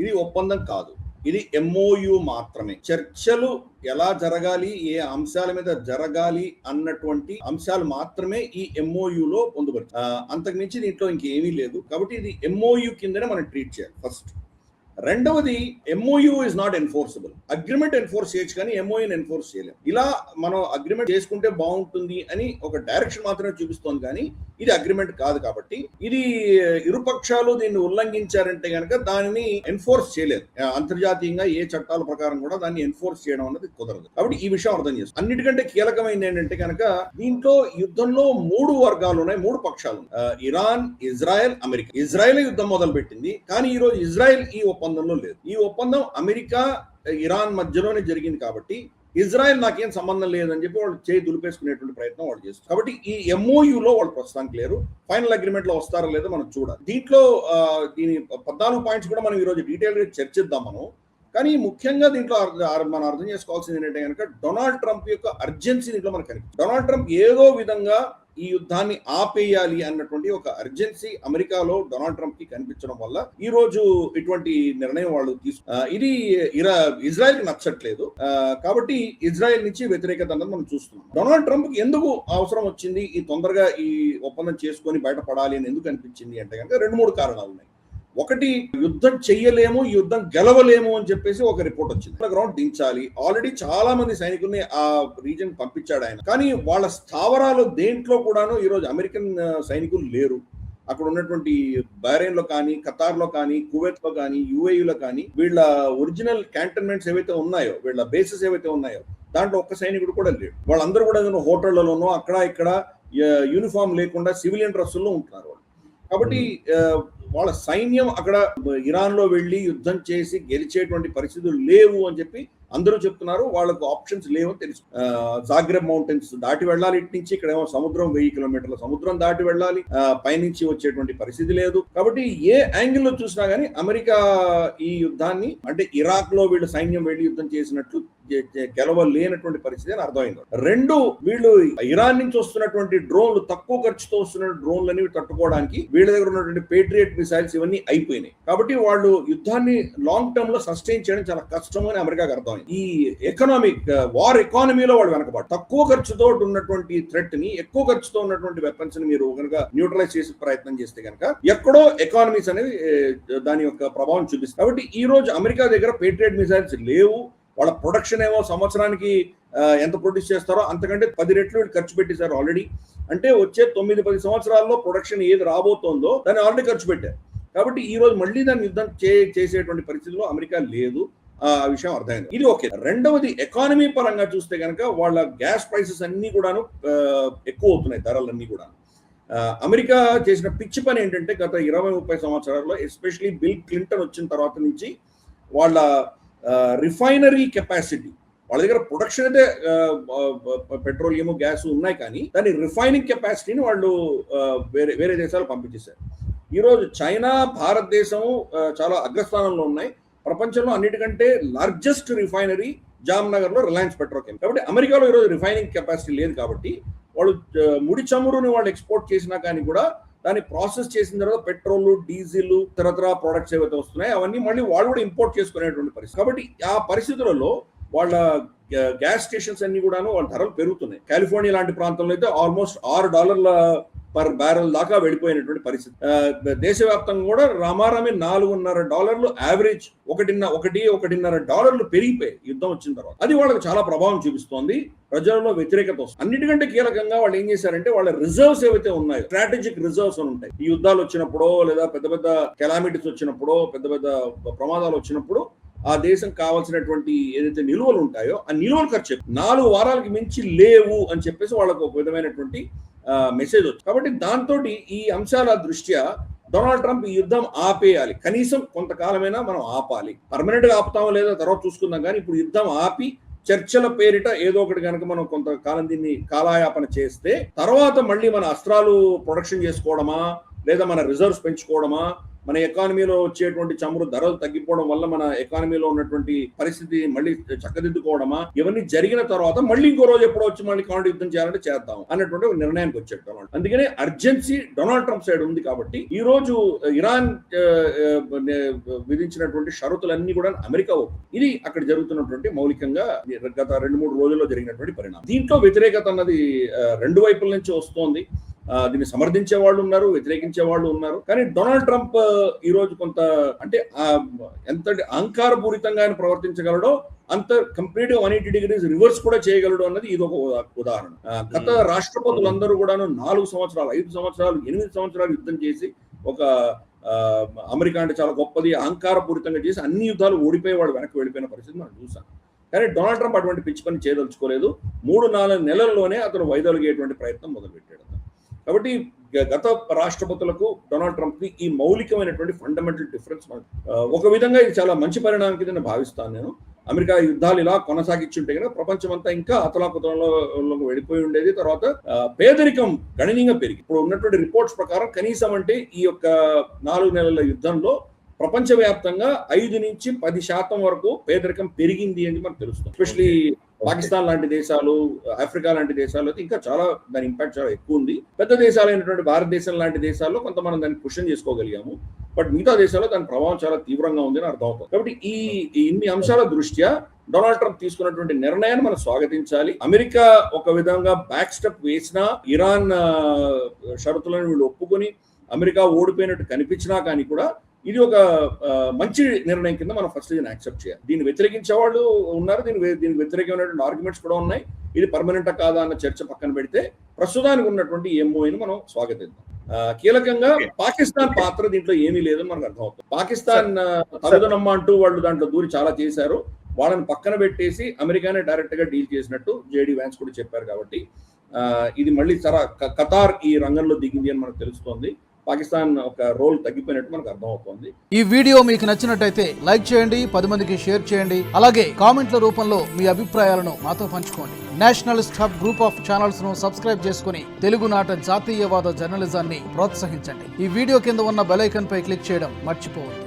ఇది ఒప్పందం కాదు, ఇది ఎంఓయు మాత్రమే. చర్చలు ఎలా జరగాలి, ఏ అంశాల మీద జరగాలి అన్నటువంటి అంశాలు మాత్రమే ఈ ఎంఓయులో పొందుపరిచి, అంతకు మించి దీంట్లో ఇంకేమీ లేదు. కాబట్టి ఇది ఎంఓయు కిందనే మనం ట్రీట్ చేయాలి ఫస్ట్. రెండవది, MoU is not enforceable. Agreement enforce చేయొచ్చు కానీ ఎంఓయూని ఎన్ఫోర్స్ చేయలేము. ఇలా మనం అగ్రిమెంట్ చేసుకుంటే బాగుంటుంది అని ఒక డైరెక్షన్ మాత్రమే చూపిస్తోంది కానీ ఇది అగ్రిమెంట్ కాదు. కాబట్టి ఇది ఇరుపక్షాలు దీన్ని ఉల్లంఘించారంటే కనుక దానిని ఎన్ఫోర్స్ చేయలేదు. అంతర్జాతీయంగా ఏ చట్టాల ప్రకారం కూడా దాన్ని ఎన్ఫోర్స్ చేయడం అనేది కుదరదు. కాబట్టి ఈ విషయం అర్థం చేసుకోండి. అన్నిటికంటే కీలకమైనది ఏంటంటే కనుక దీంట్లో యుద్ధంలో 3 వర్గాలు ఉన్నాయి, 3 పక్షాలు ఉన్నాయి. Iran, Israel, America. ఇజ్రాయెల్ యుద్ధం మొదలు పెట్టింది కానీ ఈ రోజు ఇజ్రాయెల్ ఈ ఒప్పందంలో లేదు. ఈ ఒప్పందం అమెరికా, ఇరాన్ మధ్యలోనే జరిగింది కాబట్టి ఇజ్రాయెల్ నాకేం సంబంధం లేదని చెప్పి వాళ్ళు చేయి దులిపేసుకునేటువంటి ప్రయత్నం వాళ్ళు చేస్తారు. కాబట్టి ఈ ఎంఓయూలో వాళ్ళు ప్రస్తుతానికి లేరు. ఫైనల్ అగ్రిమెంట్ లో వస్తారో లేదో మనం చూడాలి. దీంట్లో దీని 14 పాయింట్స్ కూడా మనం ఈ రోజు డీటెయిల్ గా చర్చిద్దాం మనం. కానీ ముఖ్యంగా దీంట్లో మనం అర్థం చేసుకోవాల్సింది ఏంటంటే కనుక డొనాల్డ్ ట్రంప్ యొక్క అర్జెన్సీ దీంట్లో మనకు కనిపిస్తుంది. డొనాల్డ్ ట్రంప్ ఏదో విధంగా ఈ యుద్ధాన్ని ఆపేయాలి అన్నటువంటి ఒక అర్జెన్సీ అమెరికాలో డొనాల్డ్ ట్రంప్ కి కనిపించడం వల్ల ఈ రోజు ఇటువంటి నిర్ణయం వాళ్ళు ఇది ఇజ్రాయెల్ కి నచ్చట్లేదు. కాబట్టి ఇజ్రాయెల్ నుంచి వ్యతిరేకత అన్నది మనం చూస్తున్నాం. డొనాల్డ్ ట్రంప్ కి ఎందుకు అవసరం వచ్చింది ఈ తొందరగా ఈ ఒప్పందం చేసుకొని బయటపడాలి అని ఎందుకు అనిపించింది అంటే కనుక 2-3 కారణాలు ఉన్నాయి. ఒకటి, యుద్ధం చెయ్యలేము, యుద్ధం గెలవలేము అని చెప్పేసి ఒక రిపోర్ట్ వచ్చింది. గ్రౌండ్ దించాలి. ఆల్రెడీ చాలా మంది సైనికుల్ని ఆ రీజన్ పంపించాడు ఆయన. కానీ వాళ్ళ స్థావరాలు దేంట్లో కూడాను ఈరోజు అమెరికన్ సైనికులు లేరు. అక్కడ ఉన్నటువంటి బహ్రెయిన్ లో కానీ, ఖతార్ లో కానీ, కువైత్ లో కానీ, యుఏఈలో కానీ వీళ్ళ ఒరిజినల్ క్యాంటన్మెంట్స్ ఏవైతే ఉన్నాయో, వీళ్ళ బేసెస్ ఏవైతే ఉన్నాయో దాంట్లో ఒక్క సైనికుడు కూడా లేడు. వాళ్ళందరూ కూడా హోటళ్లలోనో అక్కడ ఇక్కడ యూనిఫామ్ లేకుండా సివిలియన్ డ్రెస్సుల్లో ఉంటున్నారు వాళ్ళు. కాబట్టి వాళ్ళ సైన్యం అక్కడ ఇరాన్ లో వెళ్లి యుద్ధం చేసి గెలిచేటువంటి పరిస్థితులు లేవు అని చెప్పి అందరూ చెప్తున్నారు. వాళ్ళకు ఆప్షన్స్ లేవని తెలుసు. జాగ్రెబ్ మౌంటైన్స్ దాటి వెళ్ళాలి ఇటు నుంచి, ఇక్కడేమో సముద్రం 1000 కిలోమీటర్ల సముద్రం దాటి వెళ్ళాలి, పైనుంచి వచ్చేటువంటి పరిస్థితి లేదు. కాబట్టి ఏ యాంగిల్ లో చూసినా గానీ అమెరికా ఈ యుద్ధాన్ని, అంటే ఇరాక్ లో వీళ్ళు సైన్యం వెళ్లి యుద్ధం చేసినట్లు గెలవలేనటువంటి పరిస్థితి అని అర్థమైంది. 2, వీళ్ళు ఇరాన్ నుంచి వస్తున్నటువంటి డ్రోన్లు, తక్కువ ఖర్చుతో వస్తున్న డ్రోన్లని తట్టుకోవడానికి వీళ్ళ దగ్గర ఉన్నటువంటి పేట్రియట్ మిసైల్స్ ఇవన్నీ అయిపోయినాయి. కాబట్టి వాళ్ళు యుద్ధాన్ని లాంగ్ టర్మ్ లో సస్టైన్ చేయడం చాలా కష్టం అని అమెరికాకి అర్థమైంది. ఈ ఎకనామిక్ వార్ ఎకానమీలో వాళ్ళు వెనకబాటు. తక్కువ ఖర్చుతో ఉన్నటువంటి థ్రెట్ ని, ఎక్కువ ఖర్చుతో ఉన్నటువంటి వెపన్స్ ని మీరు కనుక న్యూట్రలైజ్ చేసే ప్రయత్నం చేస్తే కనుక ఎక్కడో ఎకానమీస్ అనేవి దాని యొక్క ప్రభావం చూపిస్తుంది. కాబట్టి ఈ రోజు అమెరికా దగ్గర పేట్రియట్ మిసైల్స్ లేవు. వాళ్ళ ప్రొడక్షన్ ఏమో సంవత్సరానికి ఎంత ప్రొడ్యూస్ చేస్తారో అంతకంటే 10 రెట్లు ఖర్చు పెట్టేశారు ఆల్రెడీ. అంటే వచ్చే 9-10 సంవత్సరాల్లో ప్రొడక్షన్ ఏది రాబోతోందో దాన్ని ఆల్రెడీ ఖర్చు పెట్టారు. కాబట్టి ఈ రోజు మళ్ళీ దాన్ని యుద్ధం చేసేటువంటి పరిస్థితిలో అమెరికా లేదు. ఆ విషయం అర్థమైంది. ఇది ఓకే. రెండవది, ఎకానమీ పరంగా చూస్తే కనుక వాళ్ళ గ్యాస్ ప్రైసెస్ అన్ని కూడాను ఎక్కువ అవుతున్నాయి, ధరలన్నీ కూడా. అమెరికా చేసిన పిచ్చి పని ఏంటంటే గత 20-30 సంవత్సరాల్లో, ఎస్పెషలీ బిల్ క్లింటన్ వచ్చిన తర్వాత నుంచి వాళ్ళ రిఫైనరీ కెపాసిటీ, వాళ్ళ దగ్గర ప్రొడక్షన్ అయితే పెట్రోలియం, గ్యాస్ ఉన్నాయి కానీ దాని రిఫైనింగ్ కెపాసిటీని వాళ్ళు వేరే దేశాలు పంపించేశారు. ఈరోజు చైనా, భారతదేశం చాలా అగ్రస్థానంలో ఉన్నాయి. ప్రపంచంలో అన్నిటికంటే లార్జెస్ట్ రిఫైనరీ జామ్నగర్ లో రిలయన్స్ పెట్రోకెమ్. కాబట్టి అమెరికాలో ఈరోజు రిఫైనింగ్ కెపాసిటీ లేదు. కాబట్టి వాళ్ళు ముడి చమురుని వాళ్ళు ఎక్స్పోర్ట్ చేసినా కానీ కూడా దాన్ని ప్రాసెస్ చేసిన తర్వాత పెట్రోల్, డీజిల్, తరతర ప్రొడక్ట్స్ ఏవైతే వస్తున్నాయి అవన్నీ మళ్ళీ వాళ్ళు కూడా ఇంపోర్ట్ చేసుకునేటువంటి పరిస్థితి. కాబట్టి ఆ పరిస్థితులలో వాళ్ళ గ్యాస్ స్టేషన్స్ అన్ని కూడాను వాళ్ళ ధరలు పెరుగుతున్నాయి. కాలిఫోర్నియా లాంటి ప్రాంతంలో అయితే ఆల్మోస్ట్ $6 పర్ బ్యారెల్ దాకా వెళ్ళిపోయినటువంటి పరిస్థితి. దేశవ్యాప్తంగా కూడా రామారామి $4.5 యావరేజ్, $1.5 పెరిగిపోయి యుద్ధం వచ్చిన తర్వాత. అది వాళ్ళకి చాలా ప్రభావం చూపిస్తోంది, ప్రజల్లో వ్యతిరేకత వస్తుంది. అన్నిటికంటే కీలకంగా వాళ్ళు ఏం చేశారంటే వాళ్ళ రిజర్వ్స్ ఏవైతే ఉన్నాయో, స్ట్రాటజిక్ రిజర్వ్స్ అని ఉంటాయి. ఈ యుద్ధాలు వచ్చినప్పుడో లేదా పెద్ద పెద్ద కెలామిటీస్ వచ్చినప్పుడో, పెద్ద పెద్ద ప్రమాదాలు వచ్చినప్పుడు ఆ దేశం కావాల్సినటువంటి ఏదైతే నిల్వలు ఉంటాయో ఆ నిల్వలు ఖర్చు 4 వారాలకి మించి లేవు అని చెప్పేసి వాళ్ళకు ఒక విధమైనటువంటి మెసేజ్ వచ్చింది. కాబట్టి దాంతో ఈ అంశాల దృష్ట్యా డొనాల్డ్ ట్రంప్ ఈ యుద్ధం ఆపేయాలి, కనీసం కొంతకాలమైనా మనం ఆపాలి. పర్మనెంట్ గా ఆపుతామో లేదో తర్వాత చూసుకుందాం, కానీ ఇప్పుడు యుద్ధం ఆపి చర్చల పేరిట ఏదో ఒకటి కనుక మనం కొంతకాలం దీన్ని కాలాయాపన చేస్తే తర్వాత మళ్ళీ మన అస్త్రాలు ప్రొడక్షన్ చేసుకోవడమా లేదా మన రిజర్వ్స్ పెంచుకోవడమా మన ఎకానమీలో వచ్చేటువంటి చమురు ధరలు తగ్గిపోవడం వల్ల మన ఎకానమీలో ఉన్నటువంటి పరిస్థితి మళ్ళీ చక్కదిద్దుకోవడమా, ఇవన్నీ జరిగిన తర్వాత మళ్ళీ ఇంకో రోజు ఎప్పుడో వచ్చి మళ్ళీ కాంట్రాక్ట్ యుద్ధం చేయాలంటే చేద్దాం అన్నటువంటి ఒక నిర్ణయానికి వచ్చాడు డొనాల్డ్. అందుకనే అర్జెన్సీ డొనాల్డ్ ట్రంప్ సైడ్ ఉంది. కాబట్టి ఈ రోజు ఇరాన్ విధించినటువంటి షరతులన్నీ కూడా అమెరికా ఇది అక్కడ జరుగుతున్నటువంటి మౌలికంగా గత 2-3 రోజుల్లో జరిగినటువంటి పరిణామం. దీంట్లో వ్యతిరేకత అన్నది రెండు వైపుల నుంచి వస్తోంది. దీన్ని సమర్థించే వాళ్ళు ఉన్నారు, వ్యతిరేకించే వాళ్ళు ఉన్నారు. కానీ డొనాల్డ్ ట్రంప్ ఈ రోజు కొంత అంటే ఎంత అహంకారపూరితంగా ఆయన ప్రవర్తించగలడో అంత కంప్లీట్ 180 degrees రివర్స్ కూడా చేయగలడు అన్నది ఇది ఒక ఉదాహరణ. గత రాష్ట్రపతులందరూ కూడాను 4 సంవత్సరాలు, 5 సంవత్సరాలు, 8 సంవత్సరాలు యుద్ధం చేసి ఒక అమెరికా అంటే చాలా గొప్పది అహంకారపూరితంగా చేసి అన్ని యుద్ధాలు ఓడిపోయేవాడు వెనక్కి వెళ్ళిపోయిన పరిస్థితి మనం చూసాం. కానీ డొనాల్డ్ ట్రంప్ అటువంటి పిచ్చి పని చేయదలుచుకోలేదు. 3-4 నెలల్లోనే అతను వైదొలిగేటువంటి ప్రయత్నం మొదలుపెట్టాడు. కాబట్టి గత రాష్ట్రపతులకు డొనాల్డ్ ట్రంప్ కి ఈ మౌలికమైనటువంటి ఫండమెంటల్ డిఫరెన్స్ ఒక విధంగా ఇది చాలా మంచి పరిణామం కింద భావిస్తాను నేను. అమెరికా యుద్ధాలు ఇలా కొనసాగించుంటే కనుక ప్రపంచం అంతా ఇంకా అతలాకుతలంలో వెళ్ళిపోయి ఉండేది. తర్వాత పేదరికం గణనీయంగా పెరిగి ఇప్పుడు ఉన్నటువంటి రిపోర్ట్స్ ప్రకారం కనీసం అంటే ఈ యొక్క 4 నెలల యుద్ధంలో ప్రపంచవ్యాప్తంగా 5-10% వరకు పేదరికం పెరిగింది అని మనకు తెలుస్తుంది. ఎస్పెషలీ పాకిస్తాన్ లాంటి దేశాలు, ఆఫ్రికా లాంటి దేశాలు అయితే ఇంకా చాలా దాని ఇంపాక్ట్ చాలా ఎక్కువ ఉంది. పెద్ద దేశాలైనటువంటి భారతదేశం లాంటి దేశాల్లో కొంత మనం దాన్ని క్వశ్చన్ చేసుకోగలిగాము. బట్ మిగతా దేశాల్లో దాని ప్రభావం చాలా తీవ్రంగా ఉంది అని అర్థమవుతుంది. కాబట్టి ఈ ఇన్ని అంశాల దృష్ట్యా డొనాల్డ్ ట్రంప్ తీసుకున్నటువంటి నిర్ణయాన్ని మనం స్వాగతించాలి. అమెరికా ఒక విధంగా బ్యాక్ స్టెప్ వేసినా, ఇరాన్ షరతులను వీళ్ళు ఒప్పుకొని అమెరికా ఓడిపోయినట్టు కనిపించినా కానీ కూడా ఇది ఒక మంచి నిర్ణయం కింద మనం ఫస్ట్ దీన్ని యాక్సెప్ట్ చేయాలి. దీన్ని వ్యతిరేకించే వాళ్ళు ఉన్నారు, దీనికి వ్యతిరేకమైనటువంటి ఆర్గ్యుమెంట్స్ కూడా ఉన్నాయి. ఇది పర్మనెంటా కాదా అన్న చర్చ పక్కన పెడితే ప్రస్తుతానికి ఉన్నటువంటి ఎంఓఐని మనం స్వాగతిద్దాం. కీలకంగా పాకిస్తాన్ పాత్ర దీంట్లో ఏమీ లేదని మనకు అర్థమవుతుంది. పాకిస్తాన్ తగుదనమ్మ అంటూ వాళ్ళు దాంట్లో దూరి చాలా చేశారు. వాళ్ళని పక్కన పెట్టేసి అమెరికానే డైరెక్ట్ గా డీల్ చేసినట్టు జేడీ వ్యాన్స్ కూడా చెప్పారు. కాబట్టి ఇది మళ్ళీ ఖతార్ ఈ రంగంలో దిగింది అని మనకు తెలుస్తోంది. పాకిస్తాన్ ఒక రోల్ తగ్గిపోయినట్టు మనకు అర్థమవుతోంది. ఈ వీడియో మీకు నచ్చినట్టయితే లైక్ చేయండి, 10 మందికి షేర్ చేయండి. అలాగే కామెంట్ల రూపంలో మీ అభిప్రాయాలను మాతో పంచుకోండి. Nationalist hub group of channels ను సబ్స్క్రైబ్ చేసుకుని తెలుగునాట జాతీయవాద జర్నలిజాన్ని ప్రోత్సహించండి. ఈ వీడియో కింద ఉన్న బెల్ ఐకాన్ పై క్లిక్ చేయడం మర్చిపోవద్దు.